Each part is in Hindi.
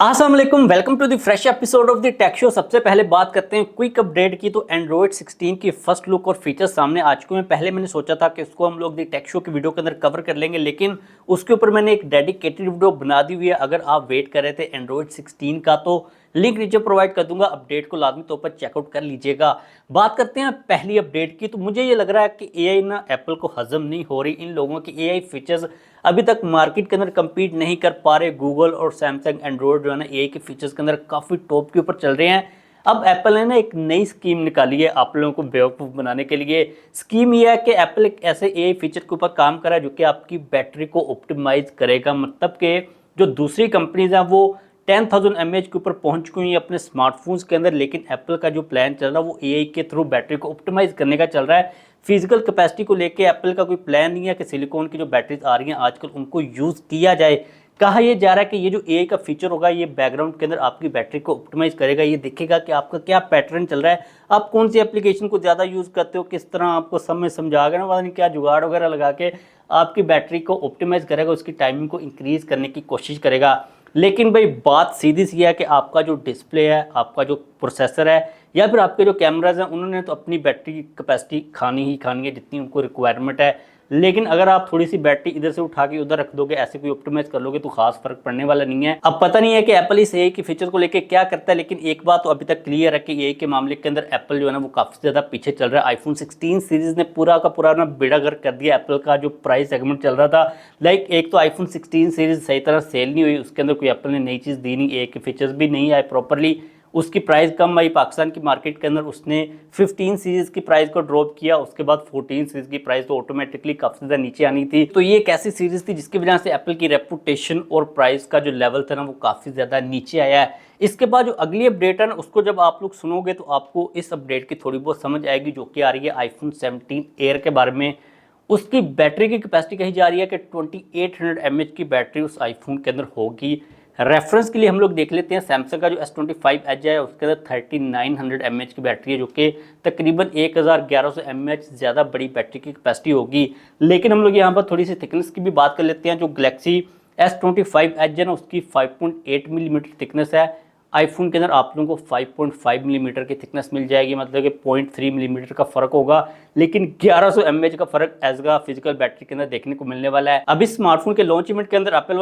अस्सलाम वालेकुम, welcome to the fresh episode of the tech show. सबसे पहले बात करते हैं क्विक अपडेट की। तो एंड्रॉयड 16 की फर्स्ट लुक और फीचर्स सामने आ चुके हैं। पहले मैंने सोचा था कि इसको हम लोग द टेक शो की वीडियो के अंदर कवर कर लेंगे, लेकिन उसके ऊपर मैंने एक डेडिकेटेड वीडियो बना दी हुई है। अगर आप वेट कर रहे थे एंड्रॉयड 16 का तो लिंक नीचे प्रोवाइड कर दूंगा, अपडेट को लाजमी तौर पर चेकआउट कर लीजिएगा। बात करते हैं पहली अपडेट की। तो मुझे ये लग रहा है कि एआई ना एप्पल को हजम नहीं हो रही। इन लोगों की एआई फीचर्स अभी तक मार्केट के अंदर कम्पीट नहीं कर पा रहे। गूगल और सैमसंग एंड्रॉयड जो है ना एआई के फीचर्स के अंदर काफ़ी टॉप के ऊपर चल रहे हैं। अब एप्पल ने ना एक नई स्कीम निकाली है आप लोगों को बेवकूफ़ बनाने के लिए। स्कीम यह है कि एप्पल एक ऐसे एआई फीचर के ऊपर काम कर रहा है जो कि आपकी बैटरी को ऑप्टिमाइज करेगा। मतलब कि जो दूसरी कंपनीज हैं वो 10,000 mAh के ऊपर पहुंच गई हैं अपने स्मार्टफोन्स के अंदर, लेकिन एप्पल का जो प्लान चल रहा है वो एआई के थ्रू बैटरी को ऑप्टिमाइज करने का चल रहा है। फिजिकल कैपेसिटी को लेके एप्पल का कोई प्लान नहीं है कि सिलिकॉन की जो बैटरीज आ रही हैं आजकल उनको यूज़ किया जाए। कहा यह जा रहा है कि ये जो एआई का फीचर होगा ये बैकग्राउंड के अंदर आपकी बैटरी को ऑप्टिमाइज करेगा। ये देखेगा कि आपका क्या पैटर्न चल रहा है, आप कौन सी एप्लीकेशन को ज़्यादा यूज़ करते हो, किस तरह आपको समझा कर ना पता नहीं क्या जुगाड़ वगैरह लगा के आपकी बैटरी को ऑप्टिमाइज करेगा, उसकी टाइमिंग को इंक्रीज करने की कोशिश करेगा। लेकिन भाई बात सीधी सी है कि आपका जो डिस्प्ले है, आपका जो प्रोसेसर है या फिर आपके जो कैमराज हैं, उन्होंने तो अपनी बैटरी की कैपेसिटी खानी ही खानी है जितनी उनको रिक्वायरमेंट है। लेकिन अगर आप थोड़ी सी बैटरी इधर से उठा के उधर रख दोगे, ऐसे कोई ऑप्टिमाइज कर लोगे तो खास फर्क पड़ने वाला नहीं है। अब पता नहीं है कि एप्पल इस एआई की फीचर को लेकर क्या करता है, लेकिन एक बात तो अभी तक क्लियर है कि एआई के मामले के अंदर एप्पल जो है ना वो काफी ज्यादा पीछे चल रहा है। आईफोन 16 सीरीज ने पूरा का पूरा ना बेड़ा गर्क कर दिया एप्पल का जो प्राइस सेगमेंट चल रहा था। लाइक एक तो आईफोन 16 सीरीज सही तरह सेल नहीं हुई, उसके अंदर कोई एप्पल ने नई चीज़ दी नहीं, एआई के फीचर्स भी नहीं आए प्रॉपरली, उसकी प्राइस कम आई पाकिस्तान की मार्केट के अंदर। उसने 15 सीरीज़ की प्राइस को ड्रॉप किया, उसके बाद 14 सीरीज़ की प्राइस तो ऑटोमेटिकली काफ़ी ज़्यादा नीचे आनी थी। तो ये एक ऐसी सीरीज़ थी जिसकी वजह से एप्पल की रेपुटेशन और प्राइस का जो लेवल था ना वो काफ़ी ज़्यादा नीचे आया है। इसके बाद जो अगली अपडेट है ना उसको जब आप लोग सुनोगे तो आपको इस अपडेट की थोड़ी बहुत समझ आएगी, जो कि आ रही है आईफोन 17 एयर के बारे में। उसकी बैटरी की कैपेसिटी कही जा रही है कि 2800 mAh की बैटरी उस आईफोन के अंदर होगी। रेफरेंस के लिए हम लोग देख लेते हैं सैमसंग का जो S25 एज है उसके अंदर 3900 mAh की बैटरी है, जो कि तकरीबन 1100 mAh ज़्यादा बड़ी बैटरी की कैपेसिटी होगी। लेकिन हम लोग यहाँ पर थोड़ी सी थिकनेस की भी बात कर लेते हैं। जो गैलेक्सी S25 एज है ना उसकी 5.8 मिलीमीटर थिकनेस है। आईफोन के अंदर आप लोगों को 5.5 मिलीमीटर की थिकनेस मिल जाएगी, मतलब कि 0.3 मिलीमीटर का फर्क होगा, लेकिन 1100 mAh का फर्क एज का फिजिकल बैटरी के अंदर देखने को मिलने वाला है। अब इस स्मार्टफोन के लॉन्च इवेंट के अंदर एप्पल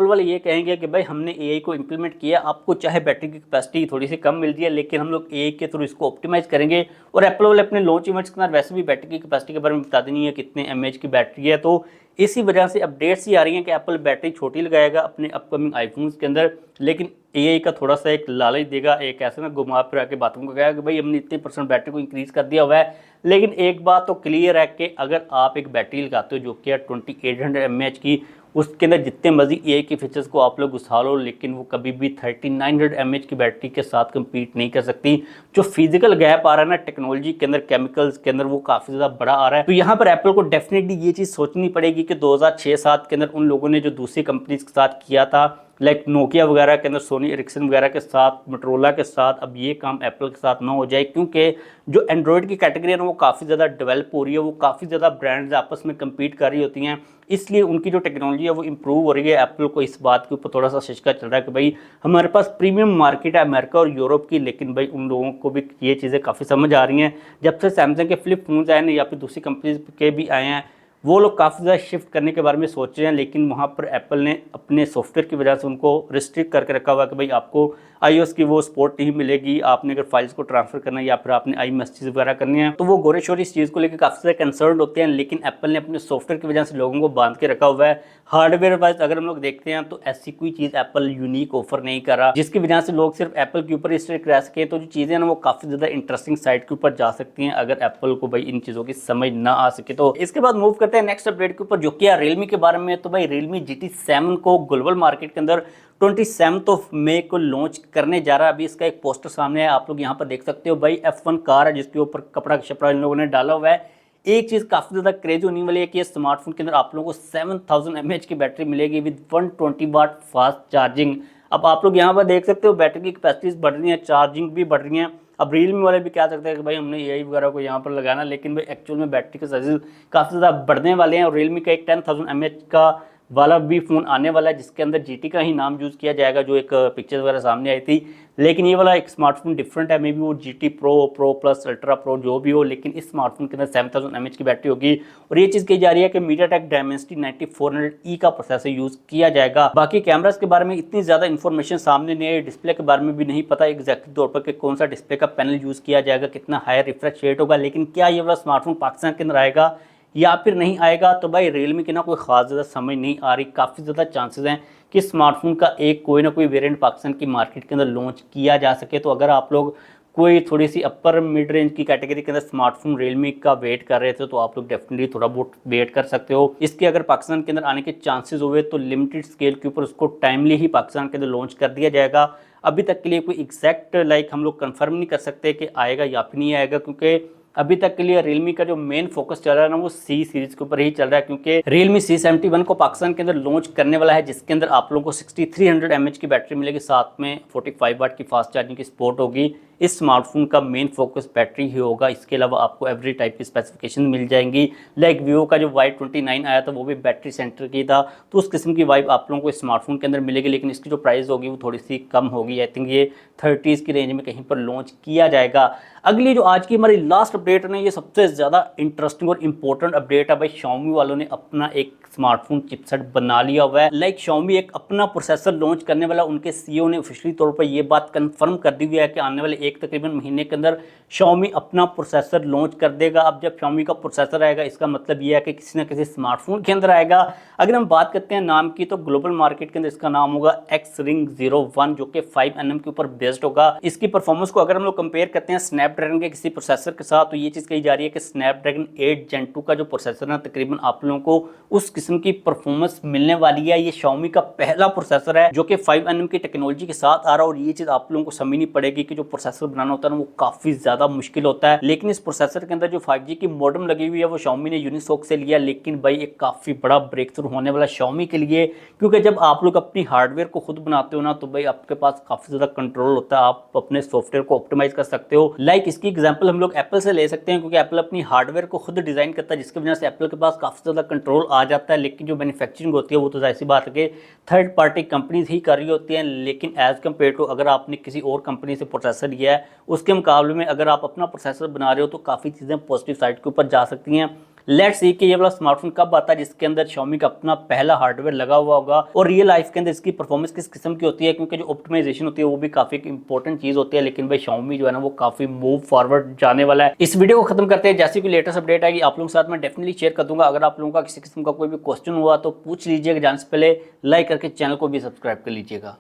वाले ये कहेंगे कि भाई हमने एआई को इंप्लीमेंट किया, आपको चाहे बैटरी की कैपेसिटी थोड़ी सी कम मिल रही है लेकिन हम लोग एआई के थ्रू इसको ऑप्टिमाइज करेंगे। और एप्पल वाले अपने लॉन्च इवेंट्स के अंदर वैसे भी बैटरी की कैपेसिटी के बारे में बता देनी है कितने mAh की बैटरी है। तो इसी वजह से अपडेट्स ही आ रही हैं कि एप्पल बैटरी छोटी लगाएगा अपने अपकमिंग आईफोन्स के अंदर, लेकिन एआई का थोड़ा सा एक लालच देगा, एक ऐसे ना घुमा फिरा के बातों को कहेगा कि भाई हमने इतने % बैटरी को इंक्रीज कर दिया हुआ है। लेकिन एक बात तो क्लियर है कि अगर आप एक बैटरी लगाते हो जो कि 2800 mAh की, उसके अंदर जितने मर्जी एआई के फीचर्स को आप लोग घुसा लो, लेकिन वो कभी भी 3900 mAh की बैटरी के साथ कम्पीट नहीं कर सकती। जो फिजिकल गैप आ रहा है ना टेक्नोलॉजी के अंदर, केमिकल्स के अंदर, वो काफ़ी ज़्यादा बड़ा आ रहा है। तो यहाँ पर एप्पल को डेफिनेटली ये चीज़ सोचनी पड़ेगी कि 2006-7 के अंदर उन लोगों ने जो दूसरी कंपनीज के साथ किया था, लाइक नोकिया वगैरह के अंदर, सोनी एरिक्सन वगैरह के साथ, मोटरोला के साथ, अब ये काम एप्पल के साथ ना हो जाए। क्योंकि जो एंड्रॉयड की कैटेगरी है ना वो काफ़ी ज़्यादा डेवलप हो रही है, वो काफ़ी ज़्यादा ब्रांड्स आपस में कम्पीट कर रही होती हैं, इसलिए उनकी जो टेक्नोलॉजी है वो इंप्रूव हो रही है। एप्पल को इस बात के ऊपर थोड़ा सा शिकवा चल रहा है कि भाई हमारे पास प्रीमियम मार्केट है अमेरिका और यूरोप की, लेकिन भाई उन लोगों को भी ये चीज़ें काफ़ी समझ आ रही हैं। जब से सैमसंग के फ्लिप फोन्स आए ना या फिर दूसरी कंपनीज के भी आए हैं, वो लोग काफ़ी ज़्यादा शिफ्ट करने के बारे में सोच रहे हैं, लेकिन वहाँ पर एप्पल ने अपने सॉफ्टवेयर की वजह से उनको रिस्ट्रिक्ट करके रखा हुआ कि भाई आपको iOS की वो सपोर्ट नहीं मिलेगी। आपने अगर फाइल्स को ट्रांसफर करना है या फिर आपने आई मैसेज वगैरह करनी है तो वो गोरे शोरे इस चीज़ को लेकर काफ़ी ज़्यादा कंसर्न होते हैं, लेकिन एप्पल ने अपने सॉफ्टवेयर की वजह से लोगों को बांध के रखा हुआ है। हार्डवेयर वाइज अगर हम लोग देखते हैं तो ऐसी कोई चीज़ एप्पल यूनिक ऑफर नहीं कर रहा जिसकी वजह से लोग सिर्फ एप्पल के ऊपर स्टिक रह सके। तो जो चीज़ें हैं ना वो काफ़ी ज़्यादा इंटरेस्टिंग साइड के ऊपर जा सकती हैं अगर एप्पल को भाई इन चीज़ों की समझ ना आ सके। तो इसके बाद मूव करते हैं नेक्स्ट अपडेट के ऊपर, जो कि रियलमी के बारे में। तो भाई रियलमी GT7 को ग्लोबल मार्केट के अंदर 27 मई को लॉन्च करने जा रहा है। अभी इसका एक पोस्टर सामने है, आप लोग यहाँ पर देख सकते हो। भाई F1 कार है जिसके ऊपर कपड़ा छपड़ा इन लोगों ने डाला हुआ है। एक चीज़ काफ़ी ज़्यादा क्रेज होने वाली है कि स्मार्टफोन के अंदर आप लोगों को 7000 mAh की बैटरी मिलेगी विद 120 वाट फास्ट चार्जिंग। अब आप लोग यहाँ पर देख सकते हो बैटरी की कैपेसिटीज बढ़ रही है, चार्जिंग भी बढ़ रही है। अब रियलमी वाले भी क्या सकते हैं कि भाई हमने एआई वगैरह को यहाँ पर लगाना, लेकिन भाई एक्चुअल में बैटरी के साइजेस काफ़ी ज़्यादा बढ़ने वाले हैं। और रियलमी का एक 10,000 mAh का वाला भी फ़ोन आने वाला है, जिसके अंदर GT का ही नाम यूज़ किया जाएगा, जो एक पिक्चर्स वगैरह सामने आई थी। लेकिन ये वाला एक स्मार्टफोन डिफरेंट है, मे बी वो GT pro plus ultra pro जो भी हो, लेकिन इस स्मार्टफोन के अंदर 7000 mAh की बैटरी होगी। और ये चीज़ कही जा रही है कि MediaTek Dimensity 9400E का प्रोसेसर यूज़ किया जाएगा। बाकी कैमरास के बारे में इतनी ज़्यादा इन्फॉर्मेशन सामने नहीं है, डिस्प्ले के बारे में भी नहीं पता एग्जैक्टली तौर पर कि कौन सा डिस्प्ले का पैनल यूज़ किया जाएगा, कितना हायर रिफ्रेश रेट होगा। लेकिन क्या ये वाला स्मार्टफोन पाकिस्तान के अंदर आएगा या फिर नहीं आएगा, तो भाई रियलमी की ना कोई ख़ास ज़्यादा समझ नहीं आ रही। काफ़ी ज़्यादा चांसेस हैं कि स्मार्टफोन का एक कोई ना कोई वेरिएंट पाकिस्तान की मार्केट के अंदर लॉन्च किया जा सके। तो अगर आप लोग कोई थोड़ी सी अपर मिड रेंज की कैटेगरी के अंदर स्मार्टफोन रियलमी का वेट कर रहे थे, तो आप लोग डेफिनेटली थोड़ा बहुत वेट कर सकते हो। इसके अगर पाकिस्तान के अंदर आने के चांसेस हुए तो लिमिटेड स्केल के ऊपर उसको टाइमली ही पाकिस्तान के अंदर लॉन्च कर दिया जाएगा। अभी तक के लिए कोई एग्जैक्ट हम लोग कंफर्म नहीं कर सकते कि आएगा या फिर नहीं आएगा, क्योंकि अभी तक के लिए रियलमी का जो मेन फोकस चल रहा है ना, वो C सीरीज के ऊपर ही चल रहा है। क्योंकि रियलमी C71 को पाकिस्तान के अंदर लॉन्च करने वाला है, जिसके अंदर आप लोगों को 6300 mAh की बैटरी मिलेगी, साथ में 45 वाट की फास्ट चार्जिंग की सपोर्ट होगी। इस स्मार्टफोन का मेन फोकस बैटरी ही होगा। इसके अलावा आपको एवरी टाइप की स्पेसिफिकेशन मिल जाएंगी। लाइक वीवो का जो Y29 आया था वो भी बैटरी सेंटर की था, तो उस किस्म की वाइब आप लोगों को इस स्मार्टफोन के अंदर मिलेगी। लेकिन इसकी जो प्राइस होगी वो थोड़ी सी कम होगी। आई थिंक ये 30s की रेंज में कहीं पर लॉन्च किया जाएगा। अगली जो आज की हमारी लास्ट अपडेट है, ये सबसे ज़्यादा इंटरेस्टिंग और इंपॉर्टेंट अपडेट है। भाई Xiaomi वालों ने अपना एक स्मार्टफोन चिपसेट बना लिया हुआ है। लाइक Xiaomi एक अपना प्रोसेसर लॉन्च करने वाला, उनके CEO ने ऑफिशियली तौर पर यह बात कंफर्म कर दी हुई है कि आने वाले एक तकरीबन महीने के अंदर Xiaomi अपना प्रोसेसर लॉन्च कर देगा। अब जब Xiaomi का प्रोसेसर आएगा, इसका मतलब यह है कि किसी न किसी स्मार्टफोन के अंदर आएगा। अगर हम बात करते हैं नाम की, तो ग्लोबल मार्केट के अंदर इसका नाम होगा X-Ring 01, जो कि 5nm के ऊपर बेस्ड होगा। इसकी परफॉर्मेंस को अगर हम लोग कंपेयर करते हैं स्नैपड्रैगन के किसी प्रोसेसर के साथ, तो ये चीज़ कही जा रही है कि स्नैपड्रैगन 8 Gen 2 का जो प्रोसेसर है, तकरीबन आप लोगों को उस किस्म की परफॉर्मेंस मिलने वाली है। ये Xiaomi का पहला प्रोसेसर है जो कि 5nm की टेक्नोलॉजी के साथ आ रहा है। और ये चीज़ आप लोगों को समझनी पड़ेगी कि जो प्रोसेसर बनाना होता है ना, वो काफ़ी ज़्यादा मुश्किल होता है। लेकिन इस प्रोसेसर के अंदर जो 5G की मॉडेम लगी हुई है वो Xiaomi ने यूनिसॉक से लिया। लेकिन भाई एक काफ़ी बड़ा ब्रेक थ्रू होने वाला Xiaomi के लिए, क्योंकि जब आप लोग अपनी हार्डवेयर को खुद बनाते हो ना, तो भाई आपके पास काफ़ी ज़्यादा कंट्रोल होता है। आप अपने सॉफ्टवेयर को ऑप्टिमाइज कर सकते हो। लाइक इसकी एग्जाम्पल हम लोग एप्पल से ले सकते हैं, क्योंकि एप्पल अपनी हार्डवेयर को खुद डिज़ाइन करता है, जिसकी वजह से एप्पल के पास काफ़ी ज़्यादा कंट्रोल आ जाता है। लेकिन जो मैन्युफैक्चरिंग होती है वो तो जाहिर सी बात है कि थर्ड पार्टी कंपनीज ही कर रही होती हैं। लेकिन एज़ कम्पेयर टू अगर आपने किसी और कंपनी से प्रोसेसर लिया है, उसके मुकाबले में अगर आप अपना प्रोसेसर बना रहे हो, तो काफ़ी चीज़ें पॉजिटिव साइड के ऊपर जा सकती हैं। लेट्स सी कि ये वाला स्मार्टफोन कब आता है जिसके अंदर Xiaomi का अपना पहला हार्डवेयर लगा हुआ होगा, और रियल लाइफ के अंदर इसकी परफॉर्मेंस किस किस्म की होती है, क्योंकि जो ऑप्टिमाइजेशन होती है वो भी काफ़ी इंपॉर्टेंट चीज़ होती है। लेकिन भाई Xiaomi जो है ना, वो काफ़ी मूव फॉरवर्ड जाने वाला है। इस वीडियो को खत्म करते हैं। जैसी कोई लेटेस्ट अपडेट आएगी आप लोगों के साथ मैं डेफिनेटली शेयर कर दूंगा। अगर आप लोगों का किसी किस्म का कोई भी क्वेश्चन हुआ तो पूछ लीजिएगा, जाने से पहले लाइक करके चैनल को भी सब्सक्राइब कर लीजिएगा।